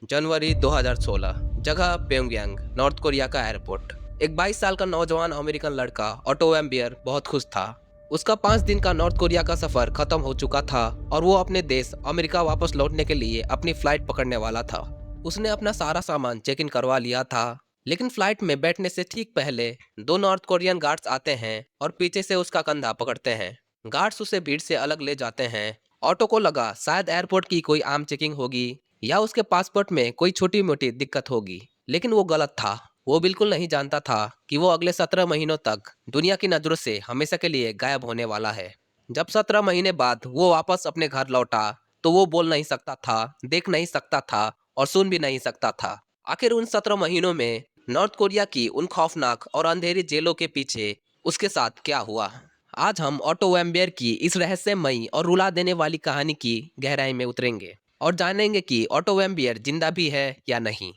जनवरी 2016। जगह Pyongyang, north Korea का airport. एक 22 साल का नौजवान अमेरिकन लड़का ऑटो वैम्बियर बहुत खुश था। उसका 5 दिन का नॉर्थ कोरिया का सफर खत्म हो चुका था और वो अपने देश अमेरिका वापस लौटने के लिए अपनी फ्लाइट पकड़ने वाला था। उसने अपना सारा सामान चेक इन करवा लिया था, लेकिन फ्लाइट में बैठने से ठीक पहले दो नॉर्थ कोरियन गार्ड्स आते हैं और पीछे से उसका कंधा पकड़ते हैं। गार्ड्स उसे भीड़ से अलग ले जाते हैं। ऑटो को लगा शायद एयरपोर्ट की कोई आम चेकिंग होगी या उसके पासपोर्ट में कोई छोटी मोटी दिक्कत होगी, लेकिन वो गलत था। वो बिल्कुल नहीं जानता था कि वो अगले 17 महीनों तक दुनिया की नजरों से हमेशा के लिए गायब होने वाला है। जब 17 महीने बाद वो वापस अपने घर लौटा तो वो बोल नहीं सकता था, देख नहीं सकता था और सुन भी नहीं सकता था। आखिर उन 17 महीनों में नॉर्थ कोरिया की उन खौफनाक और अंधेरी जेलों के पीछे उसके साथ क्या हुआ। आज हम ऑटो वैम्बियर की इस रहस्यमयी और रुला देने वाली कहानी की गहराई में उतरेंगे और जानेंगे कि ऑटो वैम्बियर जिंदा भी है या नहीं।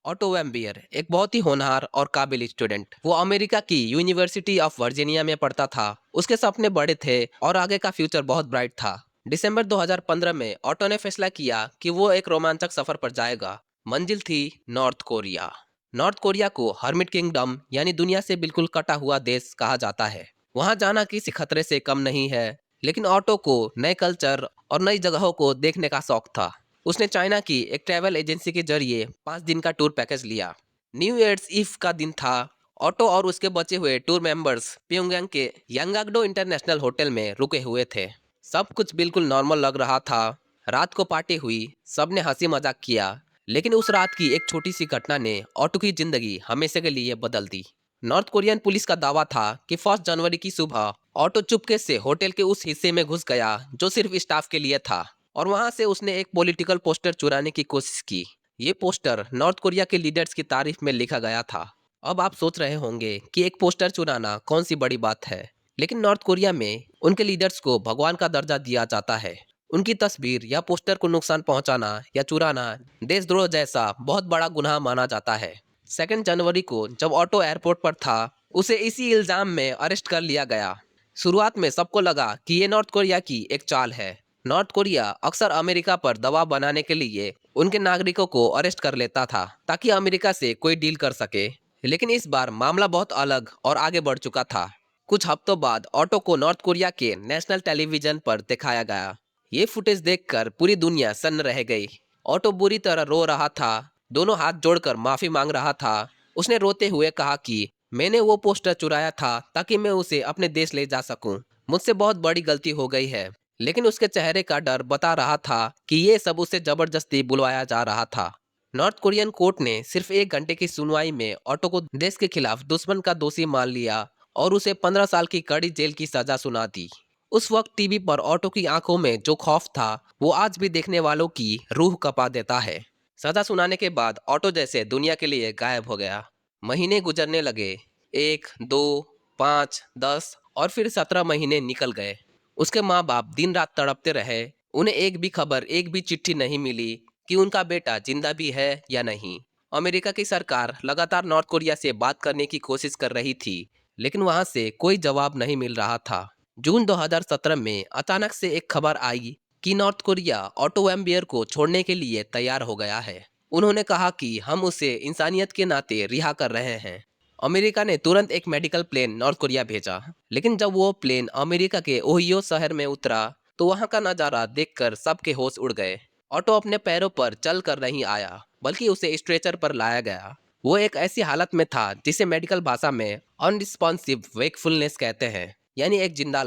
ऑटो वैम्बियर एक बहुत ही होनहार और काबिल स्टूडेंट। वो अमेरिका की यूनिवर्सिटी ऑफ वर्जीनिया में पढ़ता था। उसके सपने बड़े थे और आगे का फ्यूचर बहुत ब्राइट था। दिसंबर 2015 में ऑटो ने फैसला किया कि वो एक रोमांचक सफर पर जाएगा। मंजिल थी नॉर्थ कोरिया। नॉर्थ कोरिया को हर्मिट किंगडम यानी दुनिया से बिल्कुल कटा हुआ देश कहा जाता है। वहां जाना किसी खतरे से कम नहीं है, लेकिन ऑटो को नए कल्चर और नई जगहों को देखने का शौक था। उसने चाइना की एक ट्रैवल एजेंसी के जरिए 5 दिन का टूर पैकेज लिया। न्यू ईयर्स ईव का दिन था। ऑटो और उसके बचे हुए टूर मेंबर्स प्योंगयांग के यांगाक्डो इंटरनेशनल होटल में रुके हुए थे। सब कुछ बिल्कुल नॉर्मल लग रहा था। रात को पार्टी हुई, सबने हंसी मजाक किया, लेकिन उस रात की एक छोटी सी घटना ने ऑटो की जिंदगी हमेशा के लिए बदल दी। नॉर्थ कोरियन पुलिस का दावा था कि 1 जनवरी की सुबह ऑटो चुपके से होटल के उस हिस्से में घुस गया जो सिर्फ स्टाफ के लिए था और वहां से उसने एक पॉलिटिकल पोस्टर चुराने की कोशिश की। ये पोस्टर नॉर्थ कोरिया के लीडर्स की तारीफ में लिखा गया था। अब आप सोच रहे होंगे कि एक पोस्टर चुराना कौन सी बड़ी बात है, लेकिन नॉर्थ कोरिया में उनके लीडर्स को भगवान का दर्जा दिया जाता है। उनकी तस्वीर या पोस्टर को नुकसान पहुंचाना या चुराना देशद्रोह जैसा बहुत बड़ा गुनाह माना जाता है। 2 जनवरी को जब ऑटो एयरपोर्ट पर था, उसे इसी इल्जाम में अरेस्ट कर लिया गया। शुरुआत में सबको लगा कि ये नॉर्थ कोरिया की एक चाल है। नॉर्थ कोरिया अक्सर अमेरिका पर दबाव बनाने के लिए उनके नागरिकों को अरेस्ट कर लेता था ताकि अमेरिका से कोई डील कर सके, लेकिन इस बार मामला बहुत अलग और आगे बढ़ चुका था। कुछ हफ्तों बाद ऑटो को नॉर्थ कोरिया के नेशनल टेलीविजन पर दिखाया गया। ये फुटेज देखकर पूरी दुनिया सन्न रह गई। ऑटो बुरी तरह रो रहा था, दोनों हाथ जोड़कर माफी मांग रहा था। उसने रोते हुए कहा कि मैंने वो पोस्टर चुराया था ताकि मैं उसे अपने देश ले जा सकूं। मुझसे बहुत बड़ी गलती हो गई है। लेकिन उसके चेहरे का डर बता रहा था कि ये सब उसे जबरदस्ती बुलवाया जा रहा था। नॉर्थ कोरियन कोर्ट ने सिर्फ 1 घंटे की सुनवाई में ऑटो को देश के खिलाफ दुश्मन का दोषी मान लिया और उसे 15 साल की कड़ी जेल की सजा सुना दी। उस वक्त टीवी पर ऑटो की आंखों में जो खौफ था वो आज भी देखने वालों की रूह कपा देता है। सजा सुनाने के बाद ऑटो जैसे दुनिया के लिए गायब हो गया। महीने गुजरने लगे। 1, 2, 5, 10 और फिर 17 महीने निकल गए। उसके माँ बाप दिन रात तड़पते रहे। उन्हें एक भी खबर, एक भी चिट्ठी नहीं मिली कि उनका बेटा जिंदा भी है या नहीं। अमेरिका की सरकार लगातार नॉर्थ कोरिया से बात करने की कोशिश कर रही थी, लेकिन वहां से कोई जवाब नहीं मिल रहा था। जून 2017 में अचानक से एक खबर आई कि नॉर्थ कोरिया ऑटो वैम्बियर को छोड़ने के लिए तैयार हो गया है। उन्होंने कहा कि हम उसे इंसानियत के नाते रिहा कर रहे हैं। अमेरिका ने तुरंत एक मेडिकल प्लेन नॉर्थ कोरिया भेजा, लेकिन जब वो प्लेन अमेरिका के ओहियो शहर में उतरा तो वहां का नजारा देखकर सबके होश उड़ गए। ऑटो अपने पैरों पर चल कर नहीं आया, बल्कि उसे स्ट्रेचर पर लाया गया। वो एक ऐसी हालत में था जिसे मेडिकल भाषा में अनरिस्पॉन्सिव वेकफुलनेस कहते हैं, यानी एक जिंदा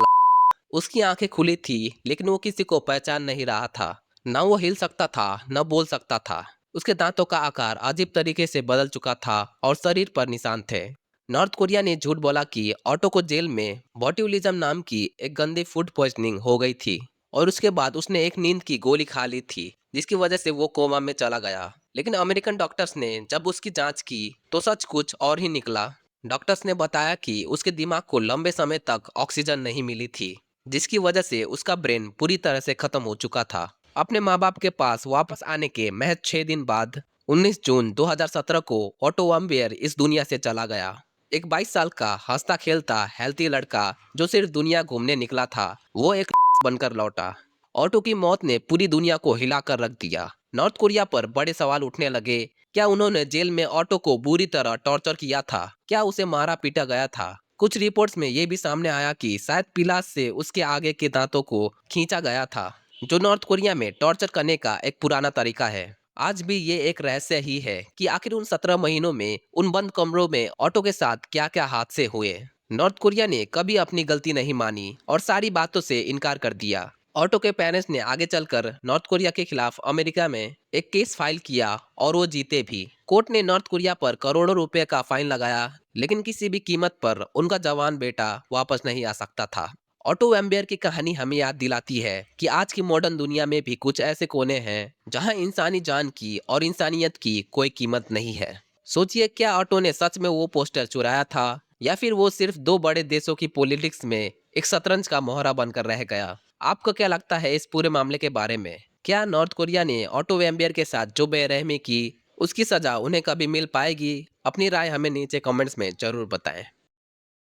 उसकी आंखें खुली थी, लेकिन वो किसी को पहचान नहीं रहा था। न वो हिल सकता था, न बोल सकता था। उसके दांतों का आकार अजीब तरीके से बदल चुका था और शरीर पर निशान थे। नॉर्थ कोरिया ने झूठ बोला कि ऑटो को जेल में बॉट्यूलिज्म नाम की एक गंदी फूड पॉइजनिंग हो गई थी और उसके बाद उसने एक नींद की गोली खा ली थी, जिसकी वजह से वो कोमा में चला गया। लेकिन अमेरिकन डॉक्टर्स ने जब उसकी जांच की तो सच कुछ और ही निकला। डॉक्टर्स ने बताया कि उसके दिमाग को लंबे समय तक ऑक्सीजन नहीं मिली थी, जिसकी वजह से उसका ब्रेन पूरी तरह से खत्म हो चुका था। अपने माँ बाप के पास वापस आने के महज 6 दिन बाद 19 जून 2017 को ऑटो वाम्बियर इस दुनिया से चला गया। एक 22 साल का हंसता खेलता हेल्थी लड़का जो सिर्फ दुनिया घूमने निकला था, वो एक बनकर लौटा। ऑटो की मौत ने पूरी दुनिया को हिलाकर रख दिया। नॉर्थ कोरिया पर बड़े सवाल उठने लगे। क्या उन्होंने जेल में ऑटो को बुरी तरह टॉर्चर किया था? क्या उसे मारा पीटा गया था? कुछ रिपोर्ट्स में ये भी सामने आया कि शायद पिलास से उसके आगे के दांतों को खींचा गया था, जो नॉर्थ कोरिया में टॉर्चर करने का एक पुराना तरीका है। आज भी ये एक रहस्य ही है कि आखिर उन 17 महीनों में उन बंद कमरों में ऑटो के साथ क्या क्या हादसे हुए। नॉर्थ कोरिया ने कभी अपनी गलती नहीं मानी और सारी बातों से इनकार कर दिया। ऑटो के पेरेंट्स ने आगे चलकर नॉर्थ कोरिया के खिलाफ अमेरिका में एक केस फाइल किया और वो जीते भी। कोर्ट ने नॉर्थ कोरिया पर करोड़ों रुपए का फाइन लगाया, लेकिन किसी भी कीमत पर उनका जवान बेटा वापस नहीं आ सकता था। ऑटो वेम्बियर की कहानी हमें याद दिलाती है कि आज की मॉडर्न दुनिया में भी कुछ ऐसे कोने हैं जहां इंसानी जान की और इंसानियत की कोई कीमत नहीं है। सोचिए, क्या ऑटो ने सच में वो पोस्टर चुराया था, या फिर वो सिर्फ दो बड़े देशों की पॉलिटिक्स में एक शतरंज का मोहरा बनकर रह गया? आपको क्या लगता है इस पूरे मामले के बारे में? क्या नॉर्थ कोरिया ने ऑटो वेम्बियर के साथ जो बेरहमी की, उसकी सजा उन्हें कभी मिल पाएगी? अपनी राय हमें नीचे कमेंट्स में जरूर बताएं।